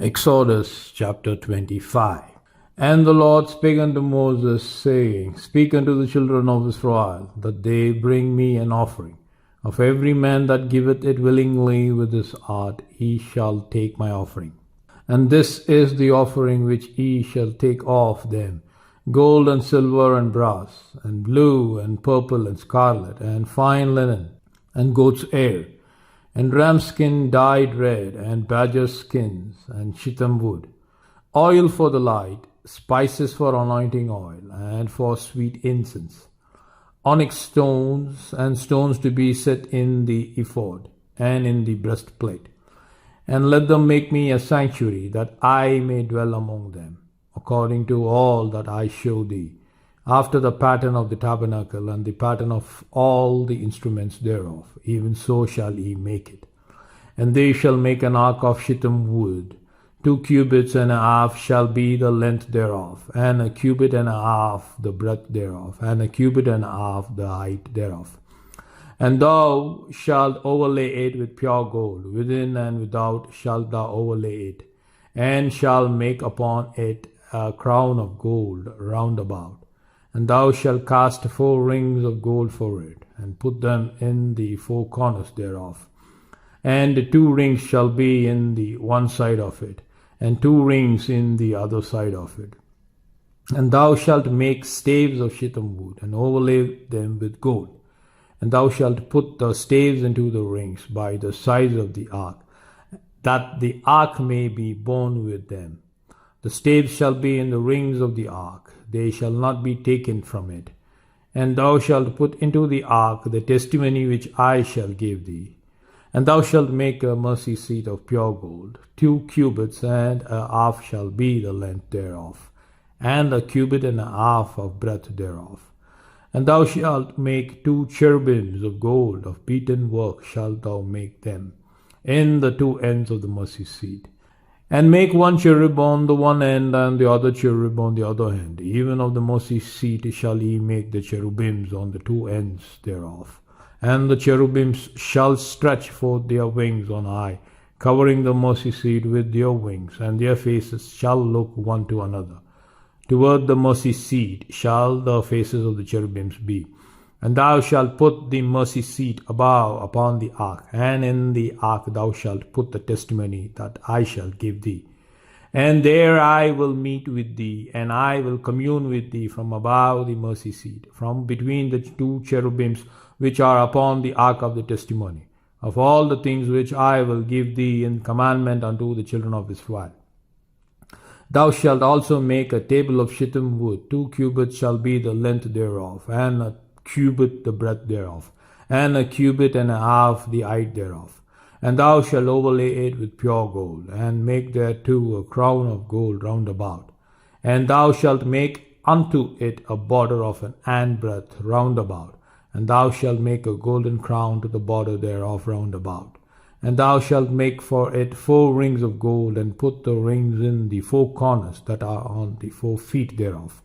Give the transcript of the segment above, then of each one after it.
Exodus chapter 25. And the Lord spake unto Moses, saying, Speak unto the children of Israel, that they bring me an offering. Of every man that giveth it willingly with his heart, he shall take my offering. And this is the offering which ye shall take of them: gold and silver and brass, and blue and purple and scarlet, and fine linen, and goat's hair, and ram skin dyed red, and badger skins, and shittim wood, oil for the light, spices for anointing oil, and for sweet incense, onyx stones, and stones to be set in the ephod, and in the breastplate. And let them make me a sanctuary, that I may dwell among them, according to all that I show thee, after the pattern of the tabernacle, and the pattern of all the instruments thereof, even so shall ye make it. And they shall make an ark of shittim wood. 2 cubits and a half shall be the length thereof, and a cubit and a half the breadth thereof, and a cubit and a half the height thereof. And thou shalt overlay it with pure gold, within and without shalt thou overlay it, and shalt make upon it a crown of gold round about. And thou shalt cast 4 rings of gold for it, and put them in the 4 corners thereof. And 2 rings shall be in the one side of it, and 2 rings in the other side of it. And thou shalt make staves of shittim wood, and overlay them with gold. And thou shalt put the staves into the rings by the sides of the ark, that the ark may be borne with them. The staves shall be in the rings of the ark, they shall not be taken from it. And thou shalt put into the ark the testimony which I shall give thee. And thou shalt make a mercy seat of pure gold. 2 cubits and a half shall be the length thereof, and a cubit and a half of breadth thereof. And thou shalt make 2 cherubims of gold, of beaten work shalt thou make them, in the 2 ends of the mercy seat. And make 1 cherub on the one end, and the other cherub on the other end. Even of the mercy seat shall ye make the cherubims on the 2 ends thereof. And the cherubims shall stretch forth their wings on high, covering the mercy seat with their wings, and their faces shall look one to another. Toward the mercy seat shall the faces of the cherubims be. And thou shalt put the mercy seat above upon the ark, and in the ark thou shalt put the testimony that I shall give thee. And there I will meet with thee, and I will commune with thee from above the mercy seat, from between the 2 cherubims which are upon the ark of the testimony, of all the things which I will give thee in commandment unto the children of Israel. Thou shalt also make a table of shittim wood. 2 cubits shall be the length thereof, and a cubit the breadth thereof, and a cubit and a half the height thereof. And thou shalt overlay it with pure gold, and make thereto a crown of gold round about. And thou shalt make unto it a border of an hand breadth round about. And thou shalt make a golden crown to the border thereof round about. And thou shalt make for it 4 rings of gold, and put the rings in the 4 corners that are on the 4 feet thereof.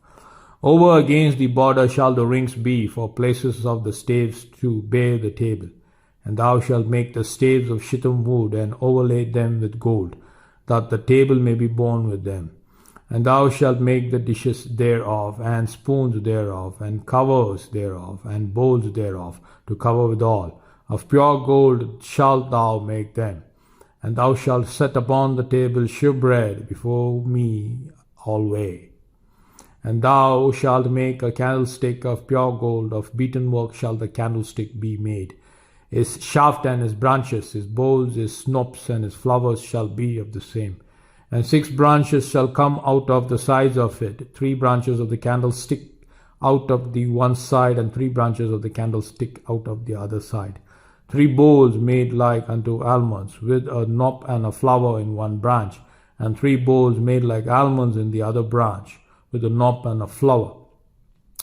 Over against the border shall the rings be for places of the staves to bear the table. And thou shalt make the staves of shittim wood, and overlay them with gold, that the table may be borne with them. And thou shalt make the dishes thereof, and spoons thereof, and covers thereof, and bowls thereof, to cover withal. Of pure gold shalt thou make them. And thou shalt set upon the table shewbread before me alway. And thou shalt make a candlestick of pure gold, of beaten work shall the candlestick be made. His shaft and his branches, his bowls, his snops, and his flowers shall be of the same. And 6 branches shall come out of the sides of it, 3 branches of the candlestick out of the one side, and 3 branches of the candlestick out of the other side. 3 bowls made like unto almonds, with a knop and a flower in one branch, and 3 bowls made like almonds in the other branch, with a knop and a flower.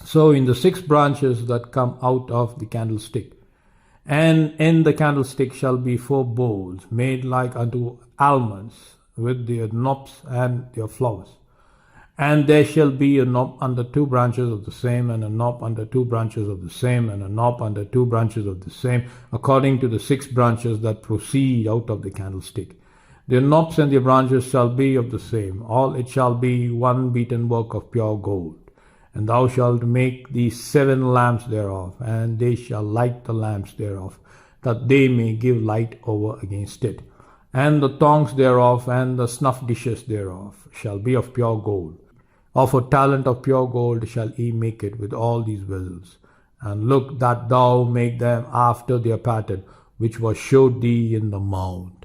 So in the 6 branches that come out of the candlestick. And in the candlestick shall be 4 bowls made like unto almonds, with their knops and their flowers. And there shall be a knop under 2 branches of the same, and a knop under 2 branches of the same, and a knop under 2 branches of the same, according to the 6 branches that proceed out of the candlestick. Their knops and their branches shall be of the same. All it shall be one beaten work of pure gold. And thou shalt make thee 7 lamps thereof, and they shall light the lamps thereof, that they may give light over against it. And the tongs thereof and the snuff dishes thereof shall be of pure gold. Of a talent of pure gold shall ye make it with all these vessels. And look that thou make them after their pattern, which was showed thee in the mount.